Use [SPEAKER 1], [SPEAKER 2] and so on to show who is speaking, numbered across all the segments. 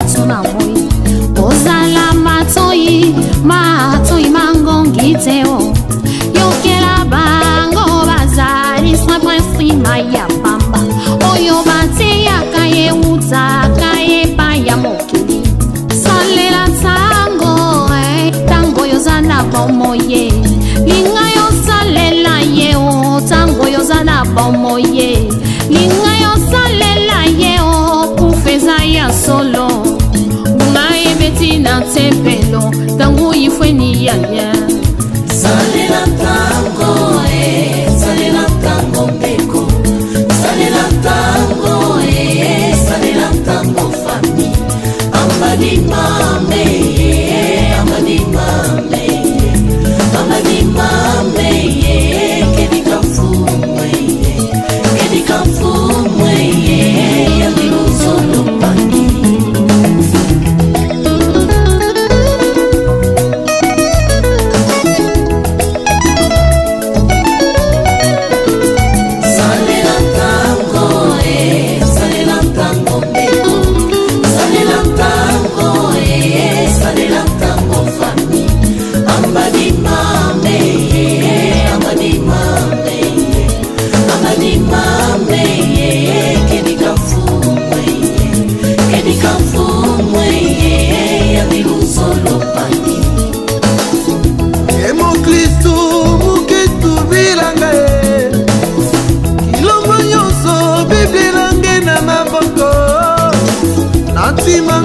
[SPEAKER 1] Tunamoi Ozala matoi mangongi teo Yokela bango bazari Swapre sima ya pamba Oyo bate ya kaye uza Kaye pa ya mokili Salela tango Tango yozana bomoye Linga yo salela ye o Tango yozana bomoye Linga yo salela ye o Kufeza ya solo Tina tempelo, tango yifweni yanya.
[SPEAKER 2] Salela tango beko. Salela tango fami. Amadi mame, amadi mame, kedika fumwe, yamiru solo pani.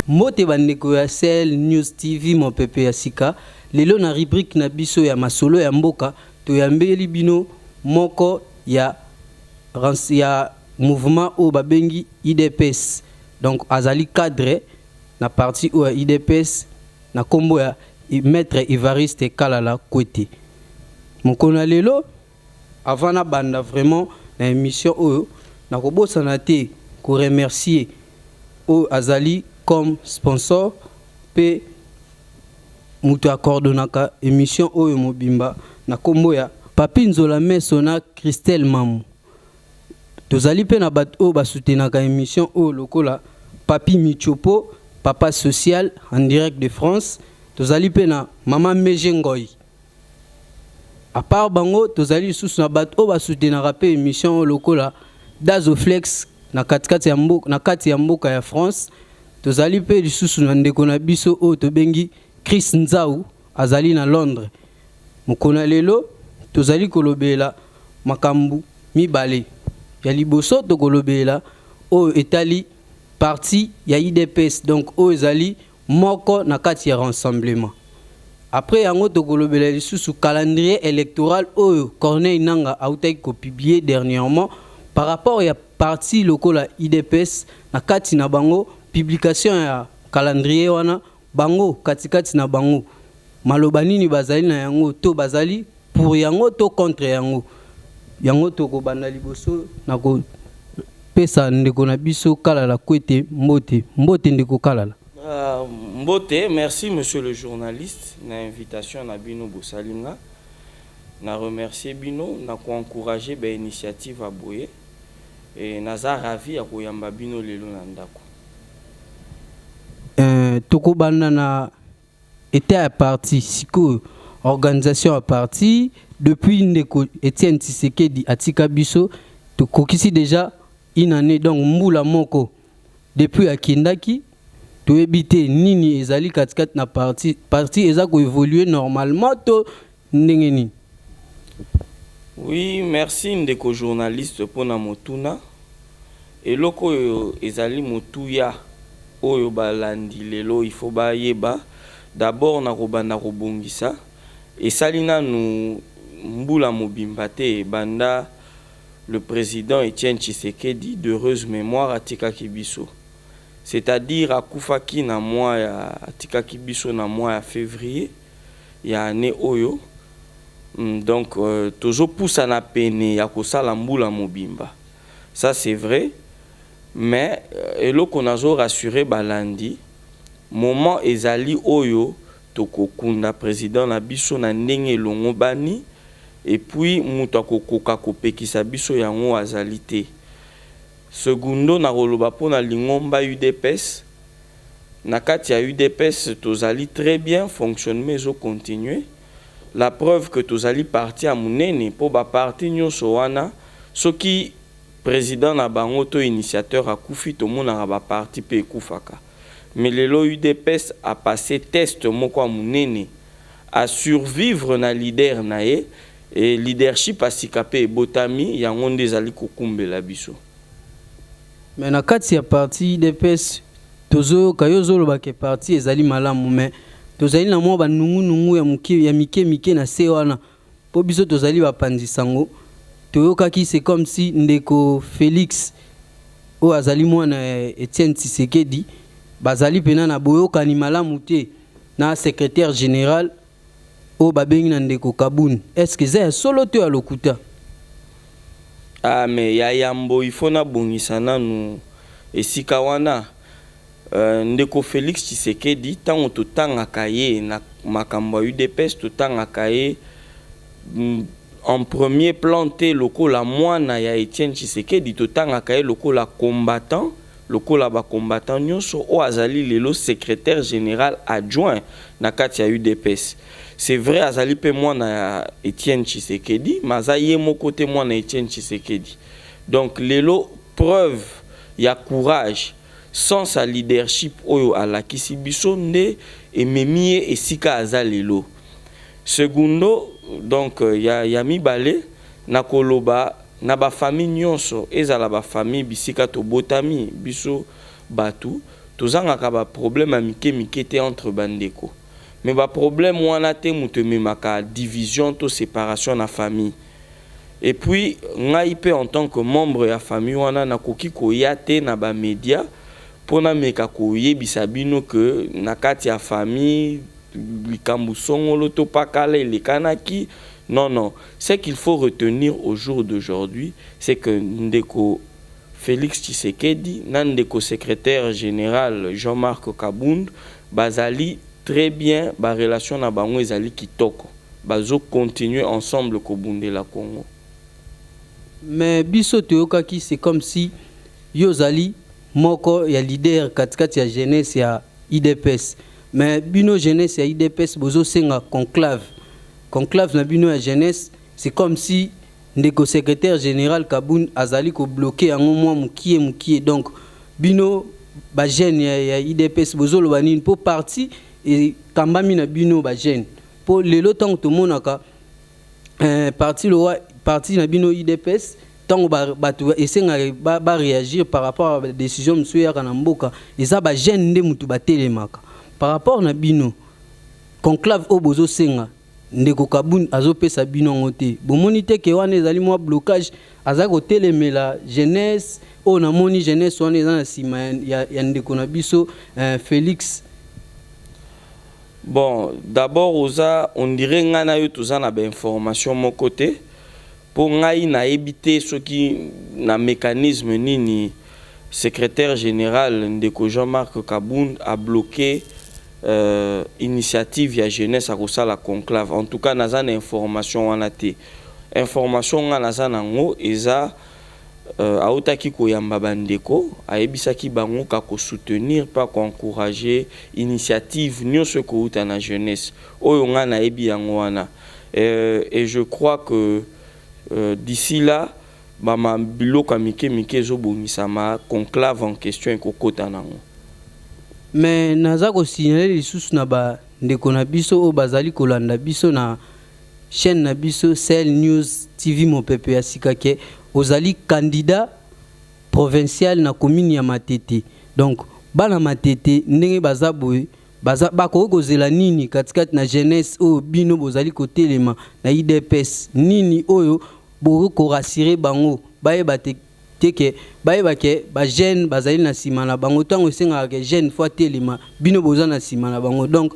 [SPEAKER 3] Mote bandeko ya Sahel News TV mon pepe ya sika lelo na rubrique na biso ya masolo ya mboka to yambeli bino moko ya mouvement o babengi IDPS donc azali cadre na parti o ya IDPS na kombo ya maître Evariste Kalala Kwete mokona lelo avant na banda vraiment na émission oyo na kobosana te ko remercier o azali comme sponsor pe mutu akordonaka émission oyo mobimba na kombo ya Papi Nzola Meso na Christelle Mamu tozali pe na bato oyo basoutenaka émission oyo lokola Papi Michopo papa social en direct de France tozali pe na Mama Mejengoy à part bango tozali sous na bato oyo basoutenaka pe émission oyo lokola Dazoflex na kati ya mboka ya France tozali pe lisusu na ndeko na biso o tobengi Chris Nzau azali na Londres mokona lelo tozali kolobela makambu mibale ya liboso to kolobela o etali parti ya IDPS donc o ezali moko na kati ya rassemblement après yango to kolobela lisusu calendrier électoral o Corneille Nanga autaki ko publier dernièrement par rapport ya parti lokola IDPS na kati na bango publication ya calendrier wana bango katikati na bango maloba nini bazali na yango to bazali pour yango to contre yango to ko banda liboso na ko pesa ndeko na biso Kalala Kwete mbote ndeko Kalala
[SPEAKER 4] mbote merci monsieur le journaliste na invitation na bino bosalinga na remercier bino na ko encourager ba initiative à boye et naza ravi ya koyamba bino lelo na ndako
[SPEAKER 3] toko banda na était à parti siko organisation à parti depuis ndeko Etienne Tshisekedi atika biso to kokisi déjà une année donc mbula moko depuis akindaki to ebité nini ezali katikati na parti eza ko évoluer normalement to ndengeni.
[SPEAKER 4] Oui, merci ndeko journaliste pona motuna eloko ezali motuya oyo balandi lelo il faut ba yeba d'abord na kobanda kobongisa esalina nu mbula mobimba te banda le président Etienne Tshisekedi d'heureuse mémoire atikaki biso c'est-à-dire akufaki na mois ya atikaki biso na mois ya février ya année oyo donc toujours poussa na pene ya kosala mbula mobimba ça c'est vrai mais eloko nazo rassurer balandi moment ezali oyo tokokunda président na biso na ndenge longo bani et puis mutu akokoka kopekisa biso yango azali te segundo na koloba pona lingomba UDPS na kati ya UDPS tozali très bien fonctionner mais continuer. La preuve que tozali parti à munene po ba parti nyonso wana soki président na bango to initiateur akufi to mona ba parti pe kufaka. Mais lelo UDPS a passé test moko a munene à survivre na leader na ye et leadership asikape botami yango ndezali kokumbela biso.
[SPEAKER 3] Mais na kati ya parti UDPS tozo kayozo lo ba ke parti ezali malamu mais tozali na mwa ba nungu ya mike na se wana po biso tozali ba panzisango toyokaki c'est comme si ndeko Félix o azali mwana Etienne Tshisekedi bazali pena na boyokani malamu te na secrétaire général o babengi na ndeko Kabun. Est-ce que c'est solo te alokuta?
[SPEAKER 4] Ah mais ya yambo ifona bongisana nu esika wana ndeko Félix Tshisekedi tango totangaka ye na makambo ya UDPS totangaka ye en premier plan te lokola mwana ya Etienne Tshisekedi totangaka ye lokola combattant lokola ba combattant nyonso o azali lelo secrétaire général adjoint na kati ya UDPS. C'est vrai azali pe mwana ya Etienne Tshisekedi maza ye moko te mwana Etienne Tshisekedi. Donc lelo preuve ya courage sans sa leadership oyo alakisi biso nde ememie esika azalelo. Segundo donc ya mibale na koloba na ba famille nyonso ezala ba famille bisika to botami biso batu tozangaka ba problème mike te entre bandeko. Mais ba problème wana te mutu memaka division to séparation na famille. Et puis ngai pe en tant que membre ya famille wana nakoki koya te na ba média pona meka koyebisa bino que na kati ya famille likambu songolo to pakala elekanaki. Non, ce qu'il faut retenir au jour d'aujourd'hui, c'est que ndeko Félix Tshisekedi, ndeko secrétaire général Jean-Marc Kabund, bazali très bien, ba relation na bango ezali kitoko. Bazo continuer ensemble kobundela Congo.
[SPEAKER 3] Mais biso toyokaki c'est comme si yozali moko ya leader katikati ya jeunesse ya IDPS. Mais bino jeunesse ya IDPS bozo senga conclave na bino ya jeunesse, c'est comme si ndeko secrétaire général Kabun azali ko bloquer yango mwa mukie donc bino ba jeune ya IDPS bozolo banini po parti et kambami na bino ba jeune po lelo tango to monaka parti na bino IDPS tango batu esenga ba réagir par rapport à la décision monsieur ya kana mboka eza ba jeune nde mutu batelemaka par rapport na bino conclave obozo senga ndeko Kabun azopesa bino ngote bomoni te ke wana ezali mwa blocage aza kotelemela jeunesse o na moni jeunesse wana eza na sima ya ndeko na biso Félix.
[SPEAKER 4] Bon, d'abord on dirait ngana yo toza na ba information mon côté pour ngai na éviter ce qui na mécanisme nini secrétaire général ndeko Jean-Marc Kabund a bloqué initiative ya jeunesse à la conclave. En tout cas naza na information wana te. Information nga naza nango eza autaki koyamba bandeko ayebisaki bango ka ko soutenir pas ko encourager initiative nyonso ko uta na jeunesse oyo nga na yebi yango wana. Et je crois que d'ici là bama biloko mike zo bongisama conclave en question ekokota nango.
[SPEAKER 3] Mais naza ko signaler lisusu na ba ndeko na biso o bazali kolanda biso na chaîne na biso Cell News TV Mopepe ya sikake ozali candidat provincial na commune ya Matete. Donc bana Matete ndenge bazaboye bako kozela nini katikati na jeunesse o bino bozali kotelema na IDPS nini oyo boko ko rassurer bango bayeba teke bayeba ke ba jeune bazali na sima na bango tango senga ke jeune fois telema bino boza na sima na bango. Donc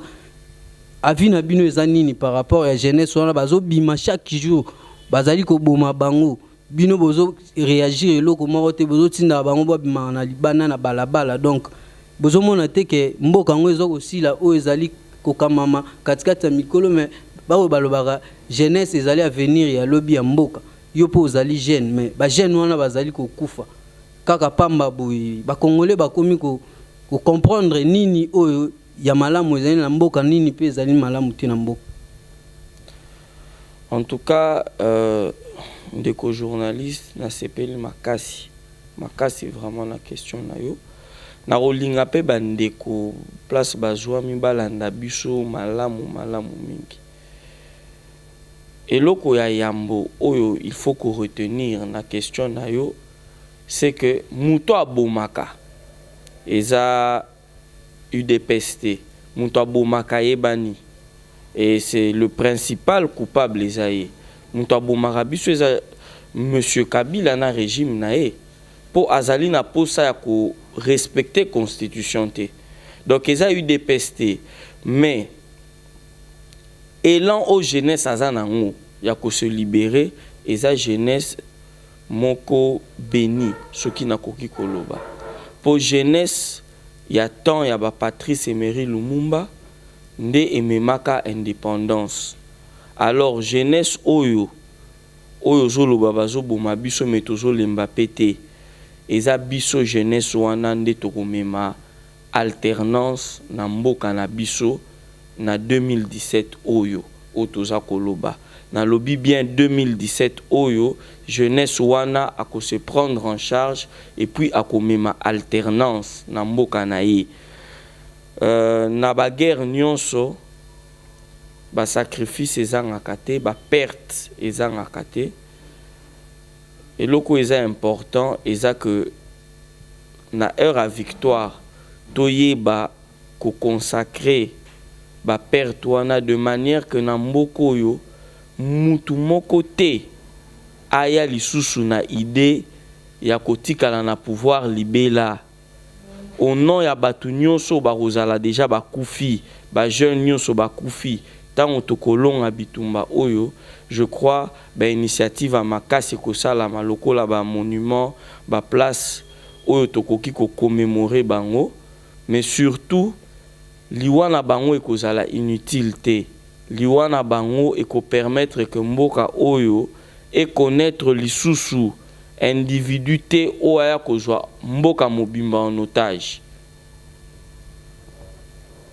[SPEAKER 3] avis na bino eza nini par rapport à jeunesse wana bazo bima chaque jour bazali ko boma bango bino bozo réagir eloko moko te bozo tinda bango ba bima na libana na balabala. Donc bozo mona te ke mboka ngo ezo kosila o ezali kokamama katikati ya mikolo mais bawo balobaka jeunesse ezali avenir ya lobby ya mboka yo po ozali jeune mais ba jeune wana bazali kokufa kaka pamba boyi ba congolais bakomi ko ko comprendre nini oyo ya malamu ezali na mboka nini pe ezali malamu te na mboka.
[SPEAKER 4] En tout cas, ndeko journaliste na sepeli makasi vraiment la question na yo na rolinga pe bandeko place bazwa mibalanda biso malamu mingi. Eloko ya yambo oyo il faut que retenir na question na yo c'est que muto abomaka eza UDPS te, muto abomaka yebani et c'est le principal coupable ezaye. Muto abomaka biso eza monsieur Kabila na régime na ye po azali na posa ya ko respecter constitution te. Donc eza UDPS te, mais élan aux jeunesse azanango ya ko se libérer eza jeunesse moko béni soki na koki koloba po jeunesse ya temps ya ba Patrice Emery Lumumba nde ememaka indépendance. Alors jeunesse oyo zoloba bazoboma biso metozo lemba pete eza biso jeunesse wana nde tokomema alternance na mboka na biso na 2017 oyo otoza koloba na lobi bien 2017 oyo jeunesse wana ako se prendre en charge et puis akomema alternance na mboka na ye. Na ba guerre nyonso ba sacrifice ezangaka te, ba perte ezangaka te. Eloko eza important eza que na heure à victoire toyeba ko consacrer ba perte wana de manière que na mboko yo mutu moko te aya lisusu na idée ya kotikala na pouvoir libela. Au nom ya batu nyonso bakozala déjà bakufi, ba jeune nyonso bakufi tango tokolonga bitumba oyo, je crois ba initiative a makasi kosala lokola ba monument ba place oyo tokoki ko commémorer bango, mais surtout liwana bango ekozala inutile te. Liwana bango eko permettre que mboka oyo et connaître lisusu individu te oya kozwa mboka mobimba en otage.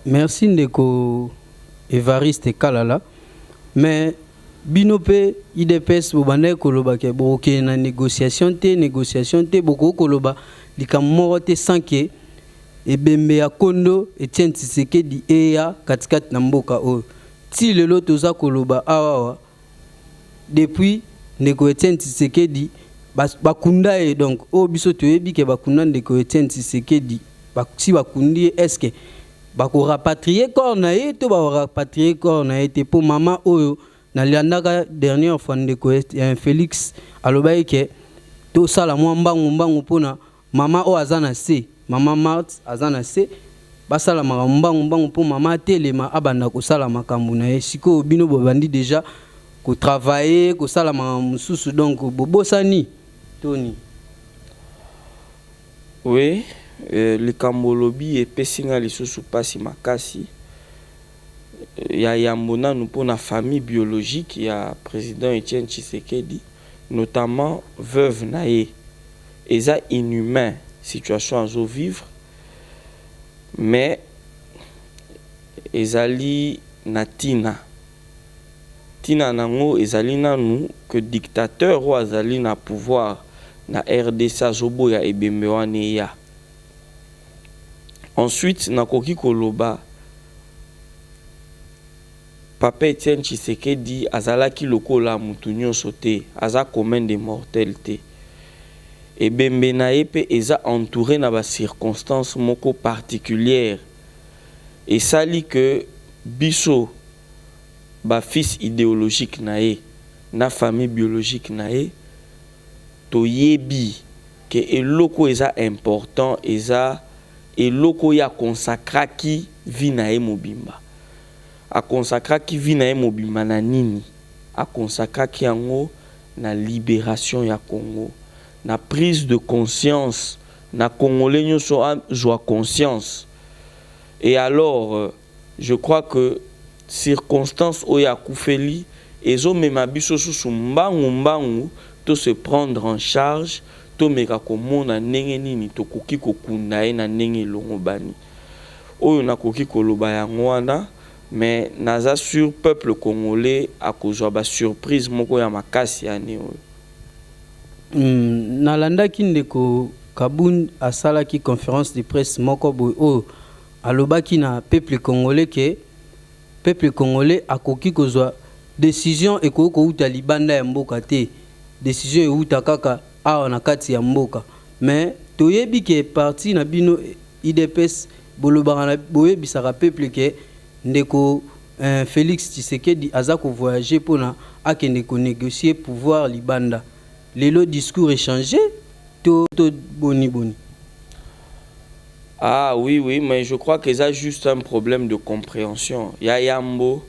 [SPEAKER 3] Merci ndeko Evariste Kalala. Mais binope IDPS bobanda koloba ke boke na négociation te boko koloba likamoro te sanke ebembe ya kondo Etienne Tshisekedi eya katikati na mboka oyo. Ti lelo toza koloba awa depuis ndeko Etienne Tshisekedi bakunda e donc o biso toyebi ke bakunda ndeko Etienne Tshisekedi si bakundi est-ce que bako rapatrier corps na ye to ba rapatrier corps na ye te po mama oyo na liandaka dernière fois ndeko Félix aloba ke to sala mwa mbangu pona mama o azana se mama Marthe azana se basala mbangu po mama telema abanda ko sala makambu na ye siko bino bobandi déjà ko travailler ko sala mususu donc bobosani Tony.
[SPEAKER 4] Oui, le Kambolobi et Pessinga lisusu pasi makasi ya yambona nous pour la famille biologique ya président Etienne Tshisekedi notamment veuve nae eza inhumain situation à zo vivre mais ezali natina nango ezali nanu que dictateur ou azali na pouvoir na RDC zobo ya ebembe wane ya. Ensuite nakoki koloba Papa Etienne Tshisekedi azalaki lokola mutu nyonso te, aza commun des mortels te. Ebembe na ye pe eza entouré na ba circonstances moko particulières. Et sali que biso ba fils idéologique na ye, na famille biologique na ye, to yebi que eloko eza important eza eloko ya consacraki vi na ye mobimba. A consacraki vi na ye mobimba na nini? A consacraki yango na libération ya Congo, na prise de conscience, na Congolais nyonso joa conscience. Et alors, je crois que circonstances oya koufeli ezo mema biso sous mbangu to se prendre en charge tomeka komona ndenge nini tokoki kokunda ye na ndenge elongo bani oyo nakoki koloba yango wana. Mais naza sur peuple congolais akozwa ba surprise moko ya makasi ane oyo.
[SPEAKER 3] Nalandaki ndeko Kabund asalaki conférence de presse moko boy oyo alobaki na peuple congolais ke peuple congolais akoki kozwa décision ekoki kouta libanda ya mboka te, décision euta kaka awa na kati ya mboka. Mais toyebi ke parti na bino IDPS bolobaka na boyebisaka peuple ke ndeko Félix Tshisekedi aza ko voyager pona akende ko négocier pouvoir libanda. Lelo discours échangé to boni.
[SPEAKER 4] Ah oui, mais je crois que ça juste un problème de compréhension. Ya yambo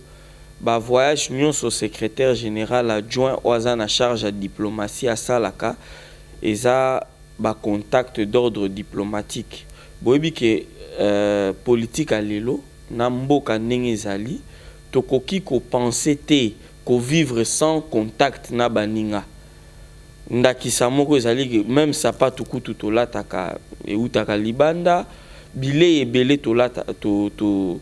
[SPEAKER 4] ba voyage nyonso secrétaire général adjoint oza na charge à diplomatie à Salaka et ça ba contact d'ordre diplomatique. Boyebi ke politique à lelo na mboka ndenge ezali tokoki ko penser te ko vivre sans contact na baninga ndakisa moko ezali même sapatu kutu tolataka eutaka libanda bile ebele tolata to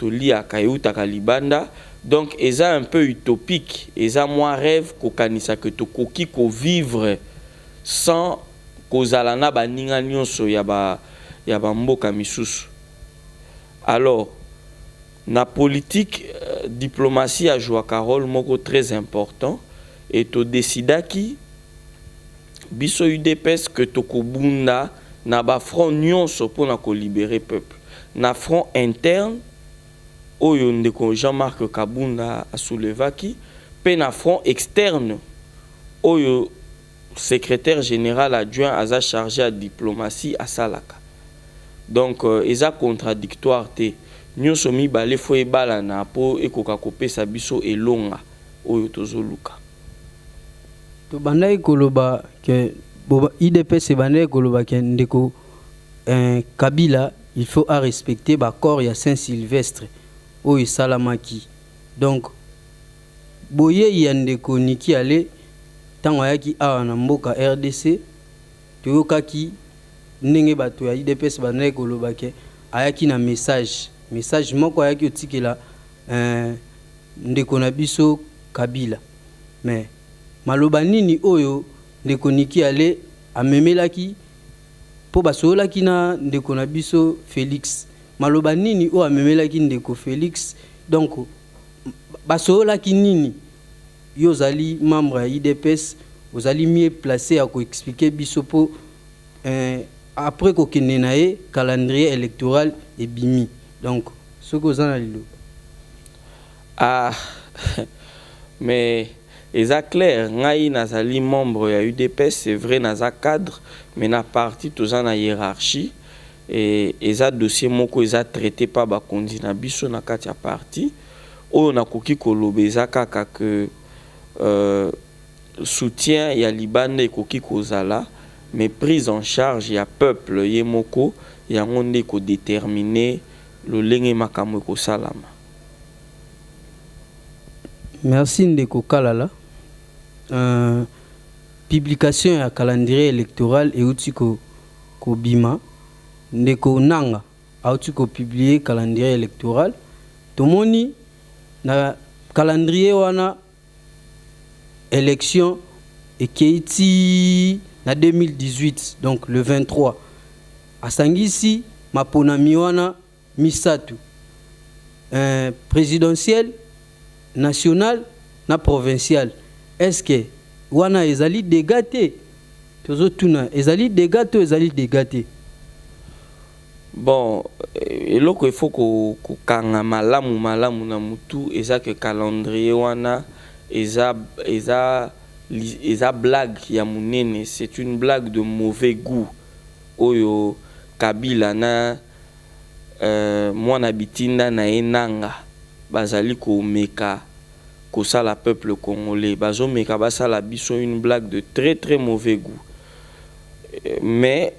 [SPEAKER 4] liaka eutaka libanda. Donc eza un peu utopique, eza moi rêve kokanisa que tokoki ko vivre sans kozala na baninga nyonso ya ba mboka misusu. Alors, na politique, diplomatie a joué un rôle moko très important et to décidaki biso UDPS que tokobunda na ba front nyonso pona ko libérer peuple. Na front interne oyo ndeko Jean-Marc Kabunda a soulevaki pe na front externe oyo secrétaire général adjoint aza chargé à diplomatie à Salaka. Donc eza contradictoire te nyonso mibale fo ebala na po ekoka kopesa biso elonga oyo tozoluka.
[SPEAKER 3] To bandai koloba ke boba IDPS bandai koloba ke ndeko Kabila il faut à respecter ba corps ya Saint-Sylvestre oyo salamaki. Donc boye ya ndeko Niki ale tango yaki awa na mboka RDC toyokaki ndenge bato ya IDPS bandai koloba ke ayaki na message moko ayaki otikela ndeko na biso Kabila. Mais maloba nini oyo ndeko Niki ale amemelaki po basolaki na ndeko na biso Félix. Maloba nini oyo amemelaki ndeko Félix. Donc basolaki nini yo zali membre ya IDPS ozali mieux placé à ko expliquer biso po après ko kenenaye calendrier électoral et bimi. Donc ce que vous en avez lu.
[SPEAKER 4] Ah mais eza clair ngai nazali membre ya UDPS, c'est vrai naza cadre mais na parti toza na hiérarchie et eza dossier moko eza traité par ba kondi na biso na kati ya parti oyo nakoki koloba eza kaka que soutien ya libanda ekoki kozala mais prise en charge ya peuple ye moko yango nde ko déterminer lolenge makambo ko salama.
[SPEAKER 3] Merci ndeko Kalala. Publication ya calendrier électoral et outi ko bima ndeko Nanga a outi ko publier calendrier électoral tomoni na calendrier wana élection et keiti na 2018 donc le 23 asangisi maponami wana misatu présidentiel national na provincial. Est-ce que wana ezali dégaté tozo tuna ezali dégato ezali dégaté?
[SPEAKER 4] Bon eloko il faut ko kanga malamu na mutu eza que calendrier wana eza blague ya munene, c'est une blague de mauvais goût oyo Kabila na mwana bitinda na enanga bazali ko meka ko sala peuple congolais bazo meka basala biso une blague de très mauvais goût. Mais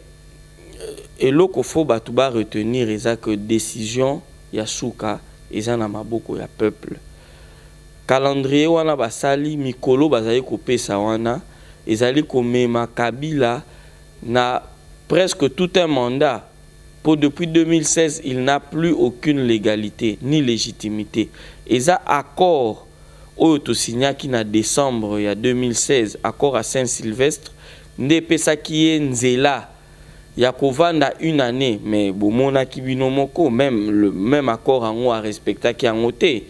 [SPEAKER 4] eloko fo batu ba retenir eza que décision ya suka eza na maboko ya peuple. Calendrier wana basali mikolo bazali kopesa wana ezali komema Kabila na presque tout un mandat. Pour depuis 2016, il n'a plus aucune légalité ni légitimité. Et ça accord au signaki na décembre il y a 2016, accord à Saint-Sylvestre, ndepesa qui est nzela ya kovanda une année, mais bomona kibino moko même le même accord en a respecté qui en oté.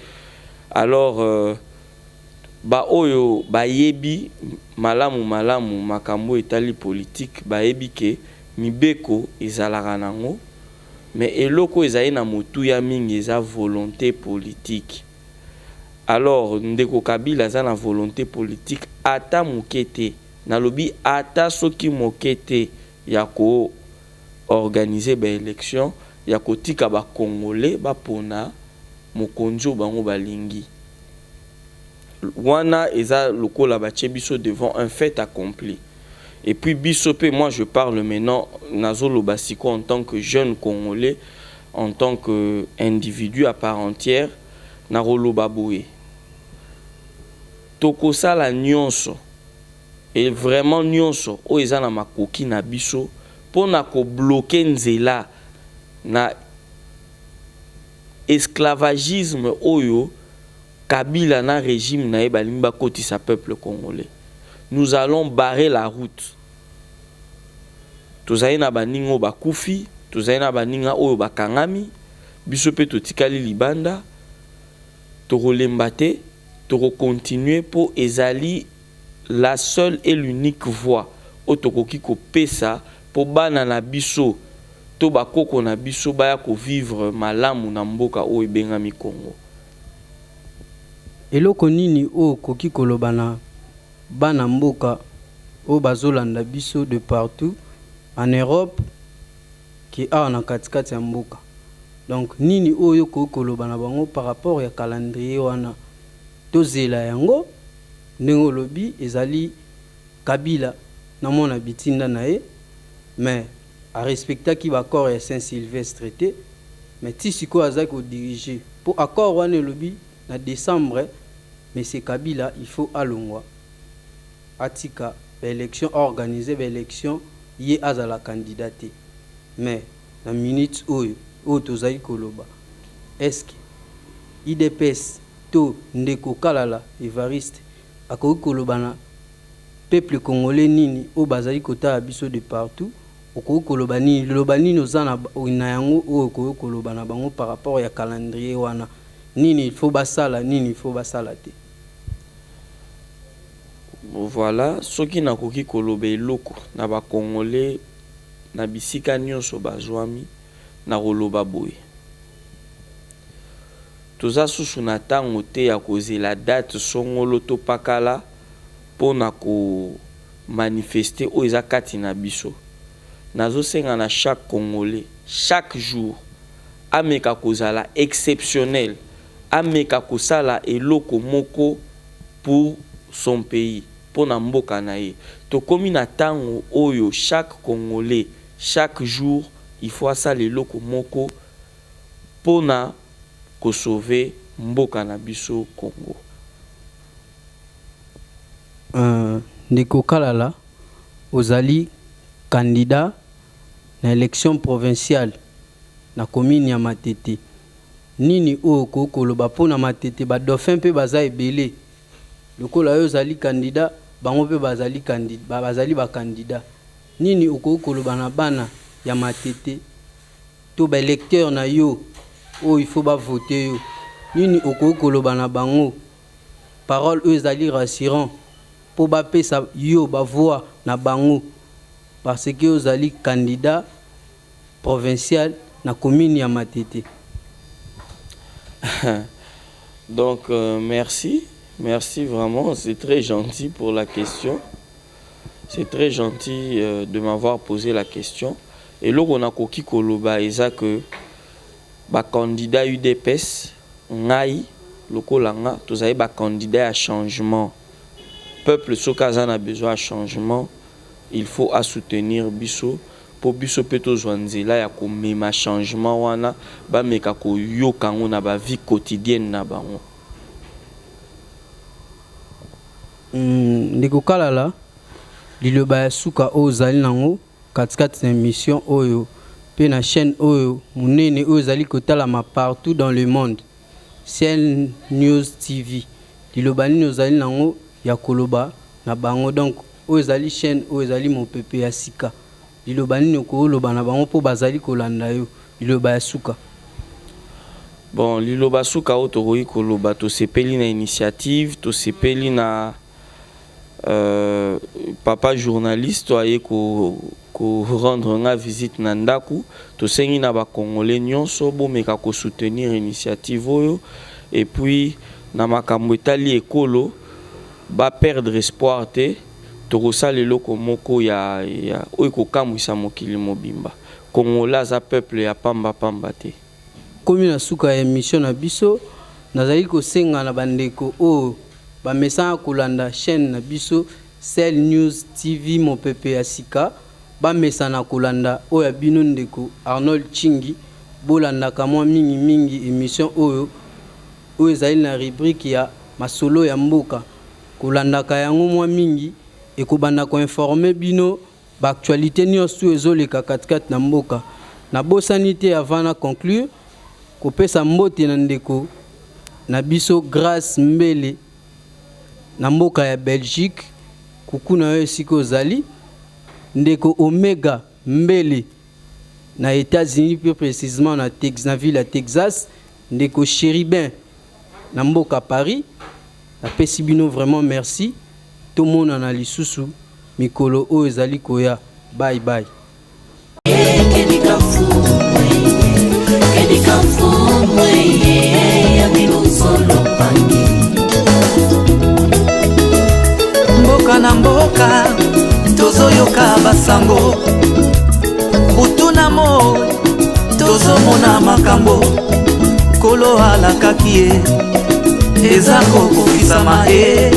[SPEAKER 4] Alors ba oyo ba yebi malamu makambo etali politique ba yebi ke mibeko ezalaka nango, mais eloko ezali na motu ya mingi eza volonté politique. Alors ndeko Kabila za na volonté politique ata mokete nalobi ata soki mokete ya ko organiser ba élection ya kotika ba congolais ba pona mokonzo bango balingi wana eza lokola ba biso devant un fait accompli. Et puis Bissopé, moi je parle maintenant Nazolo Basiko en tant que jeune Congolais, en tant qu'individu à part entière, Narolo Baboué. Tokosa la nyonso, et vraiment nyonso, o eza na makoki na biso, pour na ko bloquer nzela, na esclavagisme oyo, Kabila na régime na ebalimba koti sa peuple congolais. Nous allons barrer la route. Tozali na baningo bakufi, tozali na baninga oyo bakangami, biso pe totikali libanda, tokolemba te, toko continuer pour ezali la seule et l'unique voie o tokoki ko pesa pour bana na biso to bakoko na biso baya ko vivre malamu na mboka oyo ebengami Congo.
[SPEAKER 3] Eloko nini o koki kolobana bana mboka o bazolanda biso de partout en Europe qui a na katikati ya mboka. Donc nini oyo koki kolobana bango par rapport ya calendrier wana tozela yango ndenge lobi ezali Kabila na mona bitinda na ye, mais a respecta ki ba accord ya Saint-Sylvestre te, mais ti siko azaki ko diriger pour accord wana lobi na décembre, mais c'est Kabila il faut alongwa atika l'élection organisée l'élection yé azala candidaté. Mais la minute oyo tozali koloba est-ce que IDPS to ndeko Kalala Evariste akoki kolobana peuple congolais nini o bazali kota biso de partout okoki koloba nini loba nini ozana na yango oyo okoki kolobana bango par rapport ya calendrier wana nini il faut basala nini il faut basala te.
[SPEAKER 4] Voilà, ce qui n'a koki kolobe loko na ba congolais na bisika nyonso bazwami na koloba boye. Toza susu na tango te ya kozela date songolo to pakala pona ko manifester o eza kati na biso. Nazo senga na chaque congolais chaque jour ameka kozala exceptionnel, ameka kosala eloko moko pour son pays, pour na mboka na ye. To komi na tango oyo chaque congolais chaque jour il faut asala eloko moko pour na ko sauver mboka na biso Congo.
[SPEAKER 3] Ndeko Kalala ozali candidat na élection provinciale na commune ya Matete. Nini o kokoloba pona Matete ba dauphin pe baza ebele. Lokola yo ozali candidat bango pe bazali candidat bazali ba candidat. Nini okokoloba na bana ya Matete to ba électeur na yo oh il faut pas voter yo. Nini okokoloba na bango parole eux ezali rassurant pour ba pesa yo ba voix na bango parce que ozali candidat provincial na commune ya Matete.
[SPEAKER 4] Donc merci vraiment, c'est très gentil pour la question. C'est très gentil de m'avoir posé la question. Et là on a koki koloba eza que ba candidat UDPS ngai lokolanga tozali ba candidat à changement. Peuple sokaza na besoin de changement, il faut à soutenir biso pour biso peto zwanzela ya ko mema changement wana ba meka ko yokango na ba vie quotidienne na bango.
[SPEAKER 3] Ndeko Kalala liloba ya suka oyo ozali nango katikati na émission oyo pe na chaîne oyo munene oyo ezali kotalama partout dans le monde, Ciel News TV. Liloba nini ozali nango ya koloba na bango, donc oyo ezali chaîne oyo ezali mopepe ya sika. Liloba nini okoloba na bango po bazali kolanda yo, liloba ya suka?
[SPEAKER 4] Bon, liloba suka oyo tokoki koloba tosepeli na initiative, tosepeli na papa journaliste aye ko rendre nga visite na ndaku, tosengi na ba congolais nyonso bomeka ko soutenir initiative oyo, et puis na makambo etali ekolo ba perdre espoir te, tokosala eloko moko ya oyo kokamwisa mokili mobimba. Kongola za peuple ya pamba pamba te.
[SPEAKER 3] Komi na suka ya émission na biso nazali kosenga na bandeko oyo bamesana kolanda chaîne na biso Ciel News TV mopepe ya sika, bamesana kolanda oyo ya bino ndeko Arnold Chingi, bolandaka mwa mingi mingi émission oyo ezali na rubrique ya masolo ya mboka, kolandaka yango mwa mingi ekobanda ko informer bino ba actualité nyonso ezoleka katikati na mboka. Na bosani te avant na conclure kopesa mbote na ndeko na biso Grâce Mbele na mboka ya Belgique, kuku na yo esika ozali, ndeko Omega Mbele na États-Unis, plus précisément na ville ya Texas, ndeko Chéribin na mboka Paris. Napesi bino vraiment merci, tout le monde na lisusu mikolo oyo ezali koya. Bye bye.
[SPEAKER 5] Mboka na mboka tozoyoka basango, butu na moi tozomona makambo, kolo alakaki ye eza kokokisama ye.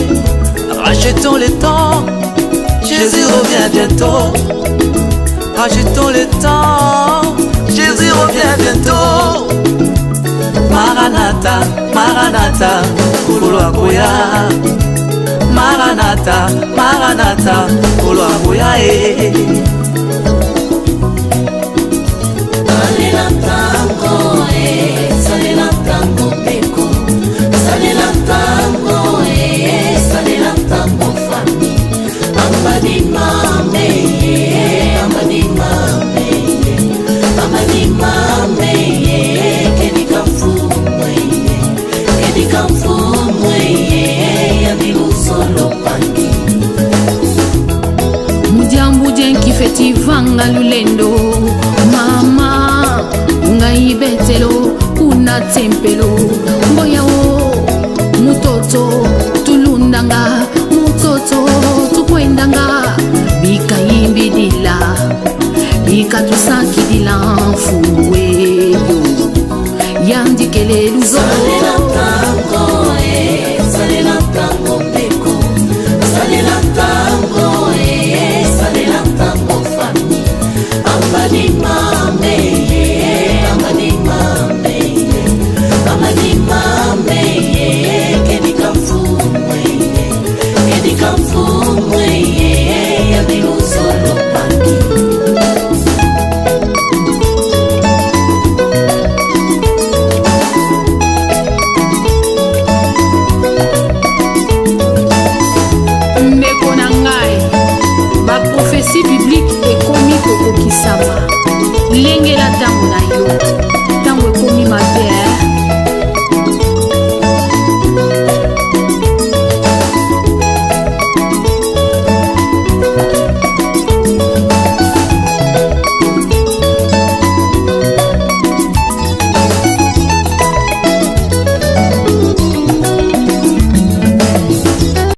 [SPEAKER 5] Rachetons le temps, Jésus revient bientôt. Rachetons le temps, Jésus revient bientôt. Maranatha, Maranatha, kolo akoya. Maranatha, Maranatha, kolo akoya e.
[SPEAKER 2] Salela tango salela tango peko, salela tango salela tango fami. Amadi mame, amadi mame, amadi mame, kedika fumwe, kedika fumwe, yabilu solo pangi.
[SPEAKER 1] Mudiambu jenki feti vanga lulendo, mama ngai betelo kuna tempelo, mboya o mutoto tulundanga, mutoto tukwendanga, bika yimbidila bika tusakidila mfuwe yo yandikele luzo.